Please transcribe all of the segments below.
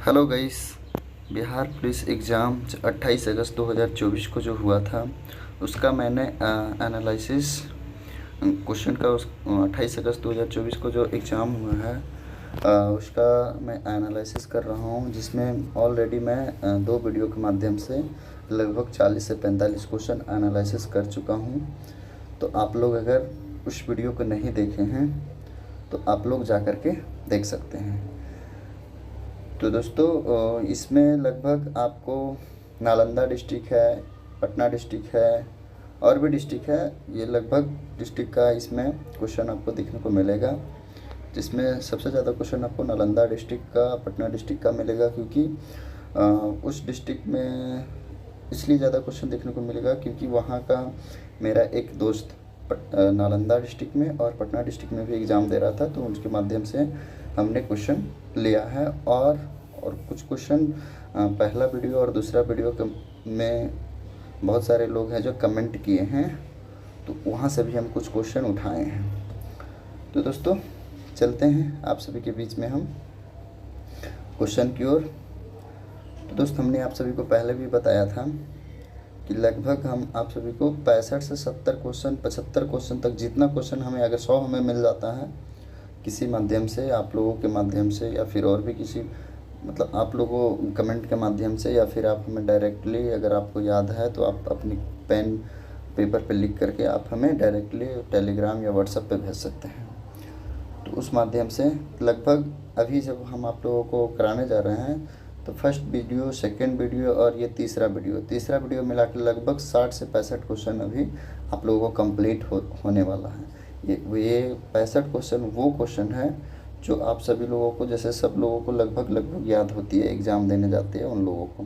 Hello guys. Bihar police exam 28 अगस्त 2024 को जो हुआ था उसका मैंने एनालिसिस क्वेश्चन का उस 28 अगस्त 2024 को जो एग्ज़ाम हुआ है उसका मैं एनालिसिस कर रहा हूँ, जिसमें ऑलरेडी मैं 2 वीडियो के माध्यम से लगभग 40 से 45 क्वेश्चन एनालिसिस कर चुका हूँ। तो आप लोग अगर उस वीडियो को नहीं देखे हैं तो आप लोग जा कर के देख सकते हैं। तो दोस्तों इसमें लगभग आपको नालंदा डिस्ट्रिक्ट है, पटना डिस्ट्रिक्ट है और भी डिस्ट्रिक्ट है। ये लगभग डिस्ट्रिक्ट का इसमें क्वेश्चन आपको देखने को मिलेगा, जिसमें सबसे ज़्यादा क्वेश्चन आपको नालंदा डिस्ट्रिक्ट का, पटना डिस्ट्रिक्ट का मिलेगा, क्योंकि उस डिस्ट्रिक्ट में इसलिए ज़्यादा क्वेश्चन देखने को मिलेगा क्योंकि वहाँ का मेरा एक दोस्त नालंदा डिस्ट्रिक्ट में और पटना डिस्ट्रिक्ट में भी एग्ज़ाम दे रहा था, तो उनके माध्यम से हमने क्वेश्चन लिया है। और कुछ क्वेश्चन पहला वीडियो और दूसरा वीडियो में बहुत सारे लोग हैं जो कमेंट किए हैं, तो वहाँ से भी हम कुछ क्वेश्चन उठाए हैं। तो दोस्तों चलते हैं आप सभी के बीच में हम क्वेश्चन की ओर। तो दोस्त हमने आप सभी को पहले भी बताया था कि लगभग हम आप सभी को 65 से 70 क्वेश्चन, 75 क्वेश्चन तक, जितना क्वेश्चन हमें अगर 100 हमें मिल जाता है किसी माध्यम से, आप लोगों के माध्यम से या फिर और भी किसी, मतलब आप लोगों कमेंट के माध्यम से, या फिर आप हमें डायरेक्टली, अगर आपको याद है तो आप अपनी पेन पेपर पे लिख करके आप हमें डायरेक्टली टेलीग्राम या व्हाट्सएप पे भेज सकते हैं। तो उस माध्यम से लगभग अभी जब हम आप लोगों को कराने जा रहे हैं तो फर्स्ट वीडियो, सेकंड वीडियो और ये तीसरा वीडियो मिला के लगभग 60 से 65 क्वेश्चन अभी आप लोगों को कंप्लीट होने वाला है। ये 65 क्वेश्चन वो क्वेश्चन है जो आप सभी लोगों को, जैसे सब लोगों को लगभग याद होती है, एग्ज़ाम देने जाते हैं उन लोगों को।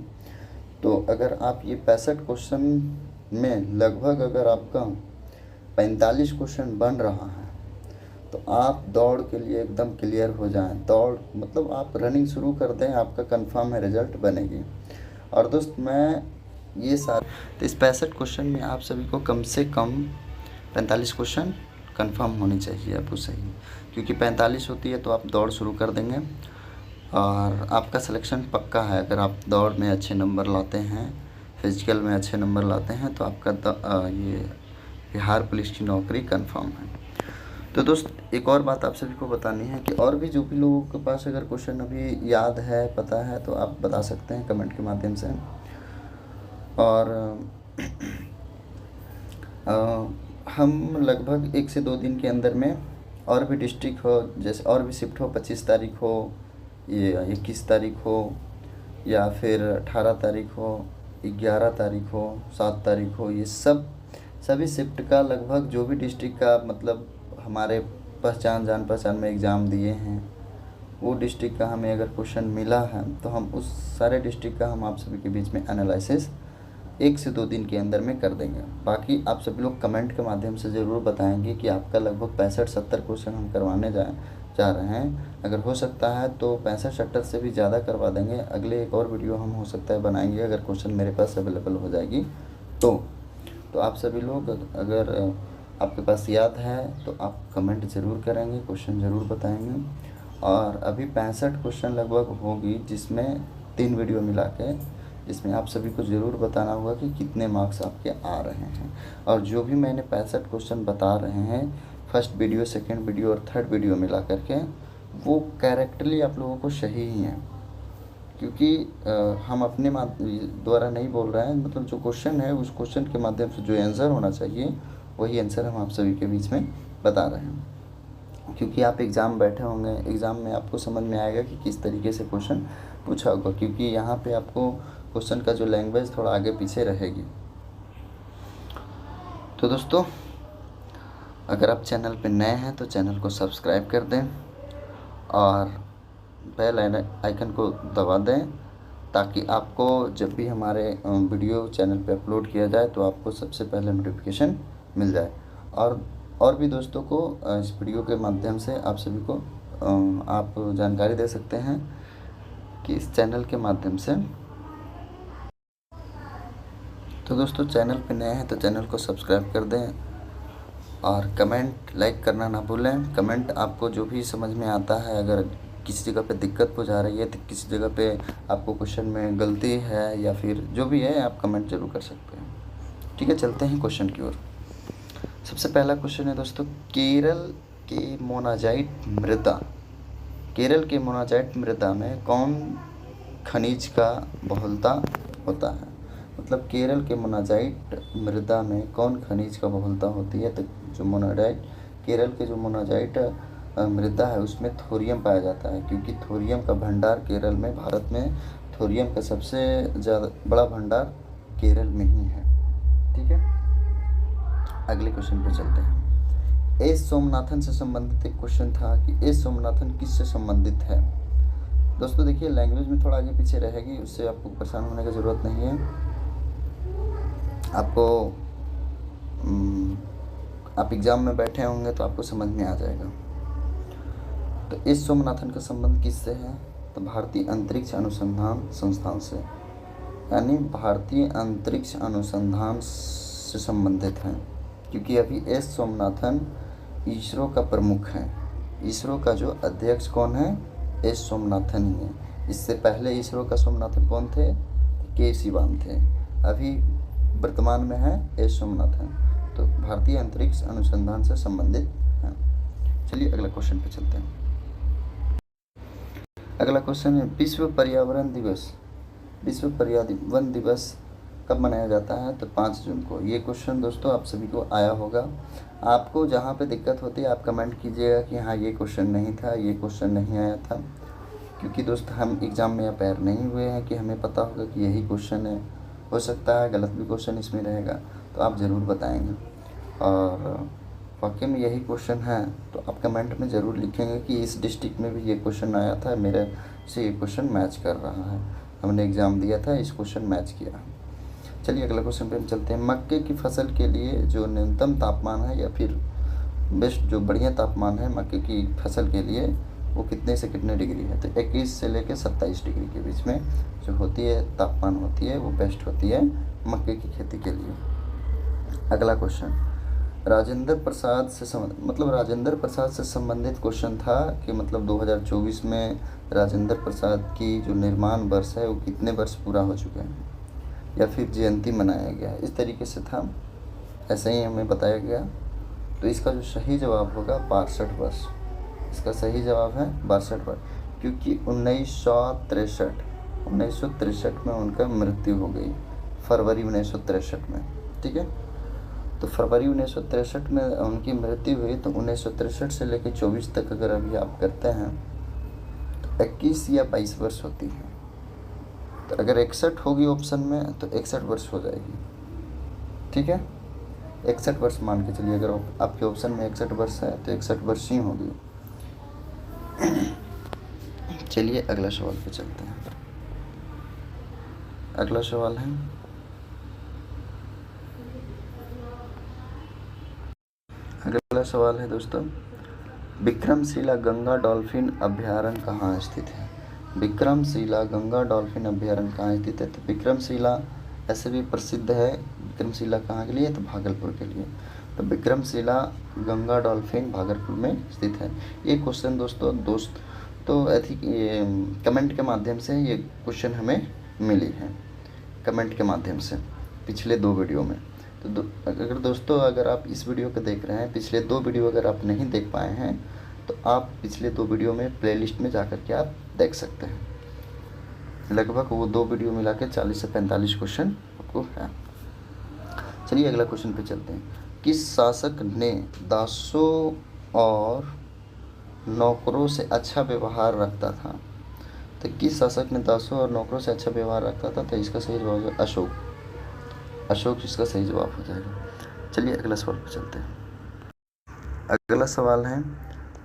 तो अगर आप ये 65 क्वेश्चन में लगभग अगर आपका 45 क्वेश्चन बन रहा है तो आप दौड़ के लिए एकदम क्लियर हो जाएं। दौड़ मतलब आप रनिंग शुरू कर दें, आपका कंफर्म है रिज़ल्ट बनेगी। और दोस्त मैं ये सारे, तो इस 65 क्वेश्चन में आप सभी को कम से कम 45 क्वेश्चन कंफर्म होनी चाहिए आपको, सही, क्योंकि 45 होती है तो आप दौड़ शुरू कर देंगे और आपका सिलेक्शन पक्का है। अगर आप दौड़ में अच्छे नंबर लाते हैं, फिजिकल में अच्छे नंबर लाते हैं, तो आपका ये बिहार पुलिस की नौकरी कंफर्म है। तो दोस्त एक और बात आप सभी को बतानी है कि और भी जो भी लोगों के पास अगर क्वेश्चन अभी याद है, पता है, तो आप बता सकते हैं कमेंट के माध्यम से। और हम लगभग 1 से 2 दिन के अंदर में और भी डिस्ट्रिक्ट हो, जैसे और भी शिफ्ट हो, 25 तारीख हो, ये 21 तारीख हो, या फिर 18 तारीख हो, 11 तारीख हो, 7 तारीख हो, ये सभी शिफ्ट का लगभग जो भी डिस्ट्रिक्ट का, मतलब हमारे जान पहचान में एग्ज़ाम दिए हैं, वो डिस्ट्रिक्ट का हमें अगर क्वेश्चन मिला है तो हम उस सारे डिस्ट्रिक्ट का हम आप सभी के बीच में एनालिसिस 1 से 2 दिन के अंदर में कर देंगे। बाकी आप सभी लोग कमेंट के माध्यम से ज़रूर बताएंगे कि आपका लगभग 65-70 क्वेश्चन हम करवाने जा रहे हैं। अगर हो सकता है तो 65-70 से भी ज़्यादा करवा देंगे। अगले एक और वीडियो हम हो सकता है बनाएंगे, अगर क्वेश्चन मेरे पास अवेलेबल हो जाएगी तो आप सभी लोग, अगर आपके पास याद है तो आप कमेंट ज़रूर करेंगे, क्वेश्चन ज़रूर बताएंगे। और अभी 65 क्वेश्चन लगभग होगी, जिसमें 3 वीडियो मिला के, जिसमें आप सभी को ज़रूर बताना होगा कि कितने मार्क्स आपके आ रहे हैं। और जो भी मैंने 65 क्वेश्चन बता रहे हैं, फर्स्ट वीडियो, सेकंड वीडियो और थर्ड वीडियो मिला करके, वो कैरेक्टरली आप लोगों को सही ही हैं, क्योंकि हम अपने द्वारा नहीं बोल रहे हैं, मतलब जो क्वेश्चन है उस क्वेश्चन के माध्यम से जो आंसर होना चाहिए वही आंसर हम आप सभी के बीच में बता रहे हैं। क्योंकि आप एग्ज़ाम बैठे होंगे, एग्ज़ाम में आपको समझ में आएगा कि किस तरीके से क्वेश्चन पूछा होगा, क्योंकि यहाँ पे आपको क्वेश्चन का जो लैंग्वेज थोड़ा आगे पीछे रहेगी। तो दोस्तों अगर आप चैनल पे नए हैं तो चैनल को सब्सक्राइब कर दें और बेल आइकन को दबा दें, ताकि आपको जब भी हमारे वीडियो चैनल पे अपलोड किया जाए तो आपको सबसे पहले नोटिफिकेशन मिल जाए। और भी दोस्तों को इस वीडियो के माध्यम से आप सभी को आप जानकारी दे सकते हैं कि इस चैनल के माध्यम से। तो दोस्तों चैनल पे नए हैं तो चैनल को सब्सक्राइब कर दें और कमेंट, लाइक करना ना भूलें। कमेंट आपको जो भी समझ में आता है, अगर किसी जगह पे दिक्कत हो जा रही है, तो किसी जगह पे आपको क्वेश्चन में गलती है या फिर जो भी है आप कमेंट जरूर कर सकते हैं। ठीक है, चलते हैं क्वेश्चन की ओर। सबसे पहला क्वेश्चन है दोस्तों, केरल के मोनाजाइट मृदा में कौन खनिज का बहुलता होता है? मतलब केरल के मोनाजाइट मृदा में कौन खनिज का बहुलता होती है? तो जो मोनाजाइट, केरल के जो मोनाजाइट मृदा है उसमें थोरियम पाया जाता है, क्योंकि थोरियम का भंडार केरल में, भारत में थोरियम का सबसे ज़्यादा बड़ा भंडार केरल में ही है। ठीक है, अगले क्वेश्चन पे चलते हैं। एस सोमनाथन से संबंधित एक क्वेश्चन था कि एस सोमनाथन किससे संबंधित है? दोस्तों देखिए, लैंग्वेज में थोड़ा आगे पीछे रहेगी, उससे आपको परेशान होने की ज़रूरत नहीं है। आप एग्ज़ाम में बैठे होंगे तो आपको समझ में आ जाएगा। तो एस सोमनाथन का संबंध किससे है? तो भारतीय अंतरिक्ष अनुसंधान संस्थान से, यानी भारतीय अंतरिक्ष अनुसंधान से संबंधित हैं, क्योंकि अभी एस सोमनाथन इसरो का प्रमुख है। इसरो का जो अध्यक्ष कौन है? एस सोमनाथन ही है। इससे पहले इसरो का सोमनाथन कौन थे? के सिवान थे। अभी वर्तमान में है एस सोमनाथन। तो भारतीय अंतरिक्ष अनुसंधान से संबंधित हैं। चलिए अगला क्वेश्चन पे चलते हैं। अगला क्वेश्चन है, विश्व पर्यावरण दिवस कब मनाया जाता है? तो 5 जून को। ये क्वेश्चन दोस्तों आप सभी को आया होगा। आपको जहाँ पे दिक्कत होती है आप कमेंट कीजिएगा कि हाँ ये क्वेश्चन नहीं था, ये क्वेश्चन नहीं आया था, क्योंकि दोस्त हम एग्ज़ाम में अपेयर नहीं हुए हैं कि हमें पता होगा कि यही क्वेश्चन है। हो सकता है गलत भी क्वेश्चन इसमें रहेगा, तो आप ज़रूर बताएंगे। और वाकई में यही क्वेश्चन है तो आप कमेंट में ज़रूर लिखेंगे कि इस डिस्ट्रिक्ट में भी ये क्वेश्चन आया था, मेरे से ये क्वेश्चन मैच कर रहा है, हमने एग्ज़ाम दिया था, इस क्वेश्चन मैच किया है। चलिए अगला क्वेश्चन पे हम चलते हैं। मक्के की फसल के लिए जो न्यूनतम तापमान है या फिर बेस्ट जो बढ़िया तापमान है मक्के की फसल के लिए, वो कितने से कितने डिग्री है? तो 21 से लेकर 27 डिग्री के बीच में जो होती है तापमान होती है, वो बेस्ट होती है मक्के की खेती के लिए। अगला क्वेश्चन, राजेंद्र प्रसाद से संबंधित क्वेश्चन था कि मतलब 2024 में राजेंद्र प्रसाद की जो निर्माण वर्ष है वो कितने वर्ष पूरा हो चुके हैं या फिर जयंती मनाया गया है, इस तरीके से था, ऐसे ही हमें बताया गया। तो इसका जो सही जवाब होगा 62 वर्ष। इसका सही जवाब है 62 वर्ष, क्योंकि 1963 में उनका मृत्यु हो गई, फरवरी 1963 में। ठीक है, तो फरवरी 1963 में उनकी मृत्यु हुई। तो 1963 से लेकर 24 तक अगर अभी आप करते हैं तो 21 या 22 वर्ष होती है। तो अगर 61 होगी ऑप्शन में तो 61 वर्ष हो जाएगी। ठीक है, 61 वर्ष मान के चलिए, अगर आपके ऑप्शन में 61 वर्ष है तो 61 वर्ष ही होगी। चलिए अगला सवाल पे चलते हैं। अगला सवाल है, दोस्तों, विक्रमशिला गंगा डॉल्फिन अभ्यारण्य कहाँ स्थित है? विक्रमशिला गंगा डॉल्फिन अभ्यारण्य कहाँ स्थित है? तो विक्रमशिला ऐसे भी प्रसिद्ध है। विक्रमशिला कहाँ के लिए? तो भागलपुर के लिए। तो विक्रमशिला गंगा डॉल्फिन भागलपुर में स्थित है। ये क्वेश्चन दोस्तों कमेंट के माध्यम से ये क्वेश्चन हमें मिली है, कमेंट के माध्यम से पिछले 2 वीडियो में। तो अगर आप इस वीडियो को देख रहे हैं, पिछले 2 वीडियो अगर आप नहीं देख पाए हैं तो आप पिछले 2 वीडियो में प्लेलिस्ट में जाकर के आप देख सकते हैं। लगभग वो 2 वीडियो मिला के 40 से 45 क्वेश्चन आपको है। चलिए अगला क्वेश्चन पे चलते हैं। किस शासक ने दासों और नौकरों से अच्छा व्यवहार रखता था? तो किस शासक ने दासों और नौकरों से अच्छा व्यवहार रखता था? तो इसका सही जवाब है अशोक इसका सही जवाब हो जाएगा। चलिए अगला सवाल पे चलते हैं। अगला सवाल है,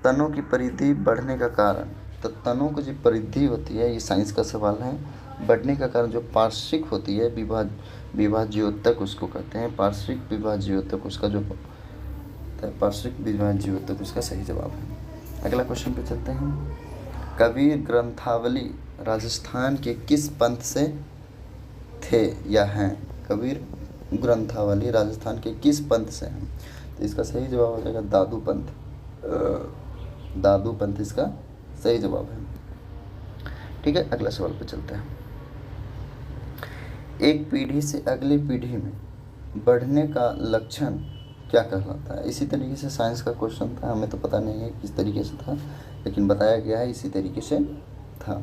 तनों की परिधि बढ़ने का कारण। तो तनों की जो परिधि होती है, ये साइंस का सवाल है। बढ़ने का कारण जो पार्श्विक होती है, विभाज्योतक उसको कहते हैं, पार्श्विक विभाज्योतक उसका जो पार्श्विक विभाज्योतक उसका सही जवाब है। अगला क्वेश्चन पे चलते हैं। कबीर ग्रंथावली राजस्थान के किस पंथ से थे या हैं? कबीर ग्रंथावली राजस्थान के किस पंथ से हैं? तो इसका सही जवाब हो जाएगा दादू पंथ इसका सही जवाब है। ठीक है, अगला सवाल पे चलते हैं। एक पीढ़ी से अगली पीढ़ी में बढ़ने का लक्षण क्या कहलाता है? इसी तरीके से साइंस का क्वेश्चन था, हमें तो पता नहीं है किस तरीके से था, लेकिन बताया गया है इसी तरीके से था।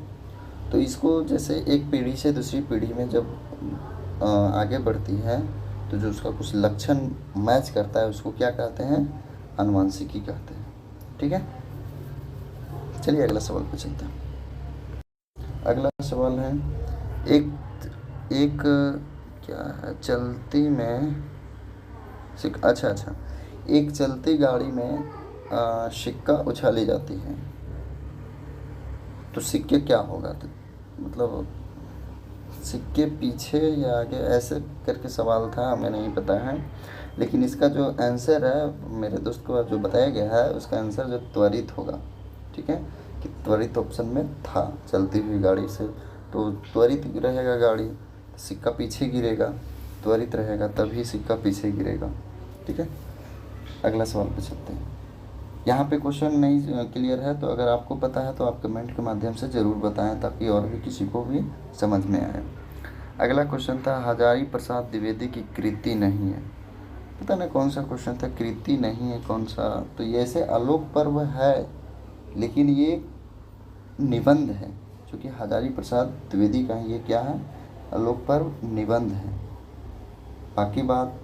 तो इसको जैसे एक पीढ़ी से दूसरी पीढ़ी में जब आगे बढ़ती है तो जो उसका कुछ लक्षण मैच करता है उसको क्या कहते हैं? आनुवंशिकी कहते हैं। ठीक है, चलिए अगला सवाल पे चलते हैं। अगला सवाल है, एक एक क्या है, चलती में अच्छा, एक चलती गाड़ी में सिक्का उछाली जाती है तो सिक्के क्या होगा? तो मतलब सिक्के पीछे या आगे, ऐसे करके सवाल था, हमें नहीं पता है, लेकिन इसका जो आंसर है मेरे दोस्त को जो बताया गया है उसका आंसर जो त्वरित होगा। ठीक है, कि त्वरित ऑप्शन में था, चलती हुई गाड़ी से तो त्वरित रहेगा गाड़ी, सिक्का पीछे गिरेगा, त्वरित रहेगा तभी सिक्का पीछे गिरेगा। ठीक है, अगला सवाल पे चलते हैं। यहाँ पे क्वेश्चन नहीं क्लियर है तो अगर आपको पता है तो आप कमेंट के माध्यम से ज़रूर बताएं ताकि और भी किसी को भी समझ में आए। अगला क्वेश्चन था, हजारी प्रसाद द्विवेदी की कृति नहीं है। पता नहीं कौन सा क्वेश्चन था, कृति नहीं है कौन सा? तो ये ऐसे आलोक पर्व है लेकिन ये निबंध है, क्योंकि हजारी प्रसाद द्विवेदी का ये क्या है? आलोक पर्व निबंध है। बाकी बात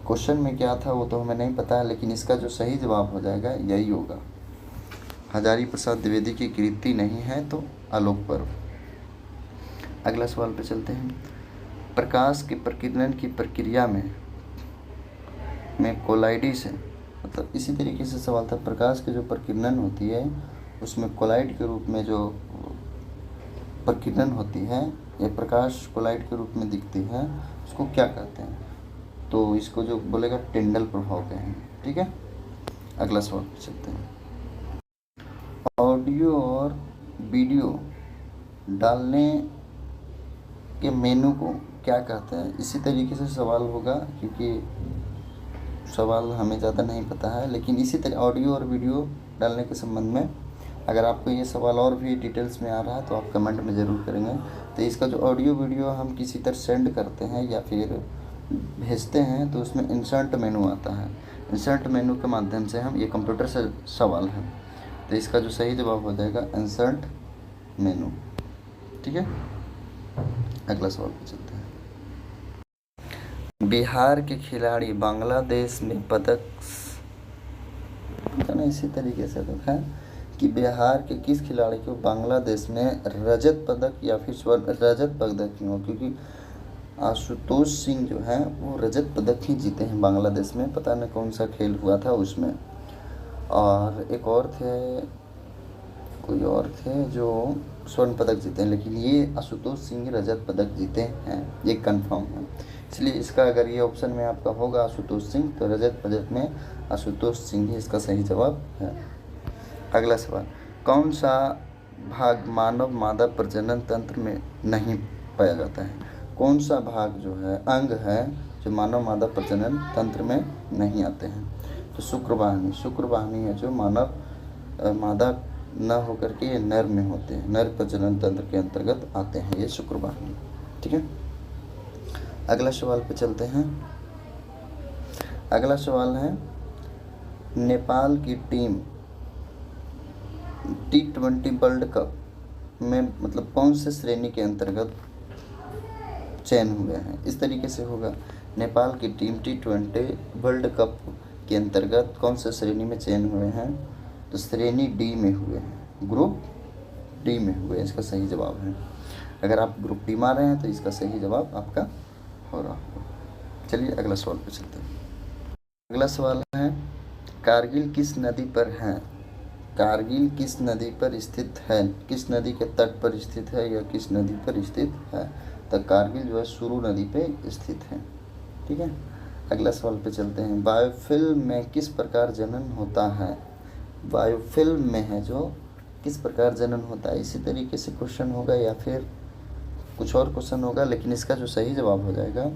क्वेश्चन में क्या था वो तो हमें नहीं पता है, लेकिन इसका जो सही जवाब हो जाएगा यही होगा, हजारी प्रसाद द्विवेदी की कृति नहीं है तो आलोक पर्व। अगला सवाल पे चलते हैं। प्रकाश के प्रकीर्णन की प्रक्रिया में कोलाइडिस है, मतलब इसी तरीके से सवाल था, प्रकाश की जो प्रकीर्णन होती है उसमें कोलाइड के रूप में जो प्रकीर्णन होती है या प्रकाश कोलाइड के रूप में दिखती है उसको क्या कहते हैं? तो इसको जो बोलेगा टिंडल प्रभाव कहेंगे। ठीक है, अगला सवाल पे चलते हैं। ऑडियो और वीडियो डालने के मेनू को क्या कहते हैं? इसी तरीके से सवाल होगा, क्योंकि सवाल हमें ज़्यादा नहीं पता है, लेकिन इसी तरह ऑडियो और वीडियो डालने के संबंध में अगर आपको ये सवाल और भी डिटेल्स में आ रहा है तो आप कमेंट में ज़रूर करेंगे। तो इसका जो ऑडियो वीडियो हम किसी तरह सेंड करते हैं या फिर भेजते हैं तो उसमें इंसर्ट मेनू आता है, इंसर्ट मेनू के माध्यम से हम, ये कंप्यूटर से सवाल है तो इसका जो सही जवाब हो जाएगा इंसर्ट मेनू। ठीक है, अगला सवाल पे चलते हैं। बिहार के खिलाड़ी बांग्लादेश में पदक, इसी तरीके से तो है कि बिहार के किस खिलाड़ी को बांग्लादेश में रजत पदक या फिर स्वर्ण रजत पदक क्यों? क्योंकि आशुतोष सिंह जो हैं वो रजत पदक ही जीते हैं बांग्लादेश में, पता नहीं कौन सा खेल हुआ था उसमें, और एक और थे, कोई और थे जो स्वर्ण पदक जीते हैं, लेकिन ये आशुतोष सिंह रजत पदक जीते हैं, ये कंफर्म है। इसलिए इसका अगर ये ऑप्शन में आपका होगा आशुतोष सिंह तो रजत पदक में आशुतोष सिंह ही इसका सही जवाब है। अगला सवाल, कौन सा भाग मानव मादा प्रजनन तंत्र में नहीं पाया जाता है? कौन सा भाग जो है, अंग है जो मानव मादा प्रजनन तंत्र में नहीं आते हैं? तो शुक्रवाहिनी, शुक्रवाहिनी है जो मानव मादा न होकर के ये नर में होते हैं, नर प्रजनन तंत्र के अंतर्गत आते हैं ये शुक्रवाहिनी। ठीक है, अगला सवाल पे चलते हैं। अगला सवाल है, नेपाल की टीम T20 वर्ल्ड कप में मतलब कौन से श्रेणी के अंतर्गत चयन हुए हैं? इस तरीके से होगा, नेपाल की टीम T20 वर्ल्ड कप के अंतर्गत कौन से श्रेणी में चयन हुए हैं? तो श्रेणी डी में हुए हैं, ग्रुप डी में हुए, इसका सही जवाब है। अगर आप ग्रुप डी में आ रहे हैं तो इसका सही जवाब आपका हो रहा होगा। चलिए अगला सवाल पे चलते हैं। अगला सवाल है, कारगिल किस नदी पर है? कारगिल किस नदी पर स्थित है? किस नदी के तट पर स्थित है या किस नदी पर स्थित है? तो कारगिल जो है सुरु नदी पे स्थित है। ठीक है, अगला सवाल पे चलते हैं। बायोफिल्म में किस प्रकार जनन होता है? बायोफिल्म में है जो किस प्रकार जनन होता है? इसी तरीके से क्वेश्चन होगा या फिर कुछ और क्वेश्चन होगा, लेकिन इसका जो सही जवाब हो जाएगा,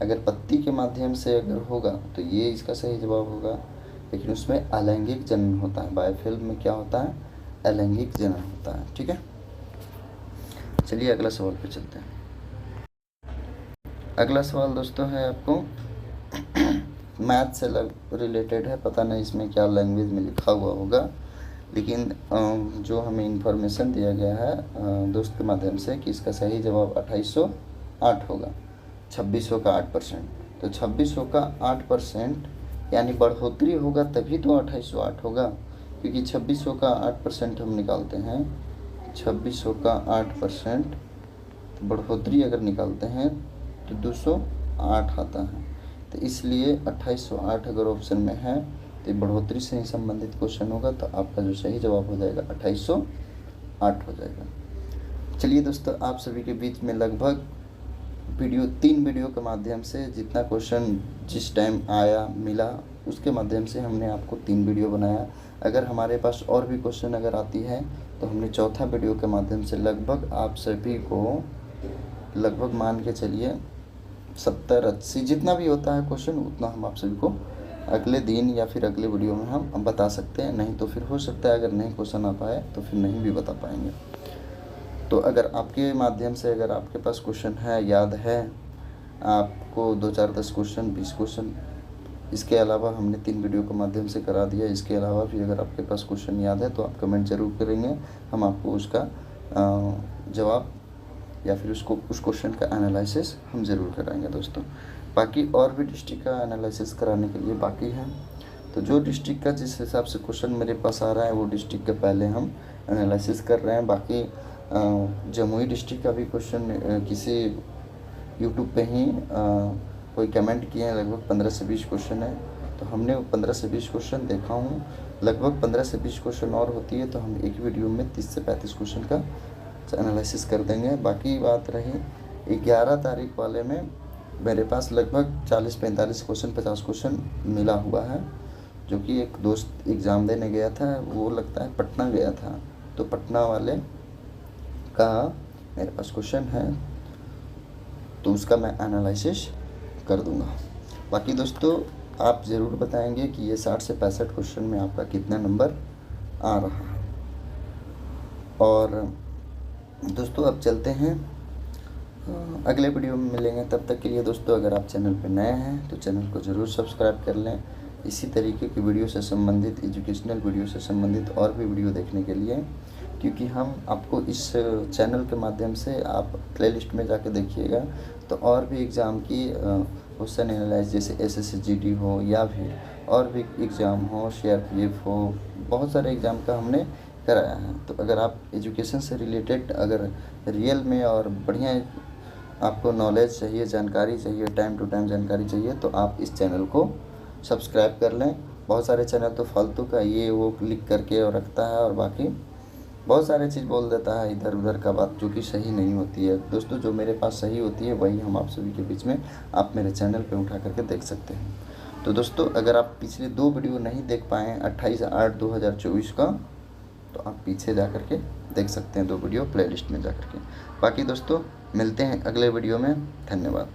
अगर पत्ती के माध्यम से अगर होगा तो ये इसका सही जवाब होगा, लेकिन उसमें अलैंगिक जनन होता है। बायोफिल्म में क्या होता है? अलैंगिक जनन होता है। ठीक है, चलिए अगला सवाल पे चलते हैं। अगला सवाल दोस्तों है आपको मैथ से रिलेटेड है। पता नहीं इसमें क्या लैंग्वेज में लिखा हुआ होगा, लेकिन जो हमें इन्फॉर्मेशन दिया गया है दोस्त के माध्यम से कि इसका सही जवाब 2808 होगा। 2600 का 8%, तो 2600 का 8% यानी बढ़ोतरी होगा तभी तो 2808 होगा, क्योंकि 2600 का 8% हम निकालते हैं, 2600 का 8% बढ़ोतरी अगर निकालते हैं तो 208 आता है। तो इसलिए 2808 अगर ऑप्शन में है तो बढ़ोतरी से ही संबंधित क्वेश्चन होगा, तो आपका जो सही जवाब हो जाएगा 2808 हो जाएगा। चलिए दोस्तों, आप सभी के बीच में लगभग 3 वीडियो के माध्यम से जितना क्वेश्चन जिस टाइम आया मिला उसके माध्यम से हमने आपको 3 वीडियो बनाया। अगर हमारे पास और भी क्वेश्चन अगर आती है तो हमने चौथा वीडियो के माध्यम से लगभग आप सभी को लगभग मान के चलिए 70-80 जितना भी होता है क्वेश्चन उतना हम आप सभी को अगले दिन या फिर अगले वीडियो में हम बता सकते हैं। नहीं तो फिर हो सकता है अगर नहीं क्वेश्चन आ पाए तो फिर नहीं भी बता पाएंगे। तो अगर आपके माध्यम से अगर आपके पास क्वेश्चन है, याद है आपको 2-4-10 क्वेश्चन 20 क्वेश्चन, इसके अलावा हमने 3 वीडियो के माध्यम से करा दिया। इसके अलावा भी अगर आपके पास क्वेश्चन याद है तो आप कमेंट ज़रूर करेंगे, हम आपको उसका जवाब या फिर उस क्वेश्चन का एनालिसिस हम ज़रूर कराएंगे दोस्तों। बाकी और भी डिस्ट्रिक्ट का एनालिसिस कराने के लिए बाकी है, तो जो डिस्ट्रिक्ट का जिस हिसाब से क्वेश्चन मेरे पास आ रहा है वो डिस्ट्रिक्ट के पहले हम एनालिसिस कर रहे हैं। बाकी जमुई डिस्ट्रिक्ट का भी क्वेश्चन किसी यूट्यूब पे ही कोई कमेंट किए हैं, लगभग 15 से 20 क्वेश्चन है, तो हमने 15 से 20 क्वेश्चन देखा हूँ। लगभग 15 से 20 क्वेश्चन और होती है तो हम एक वीडियो में 30 से 35 क्वेश्चन का एनालिसिस कर देंगे। बाकी बात रही 11 तारीख वाले में मेरे पास लगभग 40-45 क्वेश्चन 50 क्वेश्चन मिला हुआ है, जो कि एक दोस्त एग्ज़ाम देने गया था, वो लगता है पटना गया था, तो पटना वाले का मेरे पास क्वेश्चन है तो उसका मैं एनालिसिस कर दूंगा। बाकी दोस्तों आप ज़रूर बताएंगे कि ये 60 से 65 क्वेश्चन में आपका कितना नंबर आ रहा है। और दोस्तों अब चलते हैं अगले वीडियो में मिलेंगे। तब तक के लिए दोस्तों अगर आप चैनल पर नए हैं तो चैनल को ज़रूर सब्सक्राइब कर लें। इसी तरीके की वीडियो से संबंधित, एजुकेशनल वीडियो से संबंधित और भी वीडियो देखने के लिए, क्योंकि हम आपको इस चैनल के माध्यम से आप प्लेलिस्ट में जाके देखिएगा तो और भी एग्ज़ाम की क्वेश्चन एनालाइज जैसे SSC GD हो या भी और भी एग्ज़ाम हो, CRPF हो, बहुत सारे एग्ज़ाम का हमने कराया है। तो अगर आप एजुकेशन से रिलेटेड अगर रियल में और बढ़िया आपको नॉलेज चाहिए, जानकारी चाहिए, टाइम टू टाइम जानकारी चाहिए, तो आप इस चैनल को सब्सक्राइब कर लें। बहुत सारे चैनल तो फालतू का ये वो क्लिक करके और रखता है और बाकी बहुत सारे चीज़ बोल देता है इधर उधर का बात, जो कि सही नहीं होती है दोस्तों। जो मेरे पास सही होती है वही हम आप सभी के बीच में आप मेरे चैनल पे उठा करके देख सकते हैं। तो दोस्तों अगर आप पिछले 2 वीडियो नहीं देख पाएँ 28/8/2024 का, तो आप पीछे जा कर के देख सकते हैं 2 वीडियो प्लेलिस्ट में जा कर के। बाकी दोस्तों मिलते हैं अगले वीडियो में, धन्यवाद।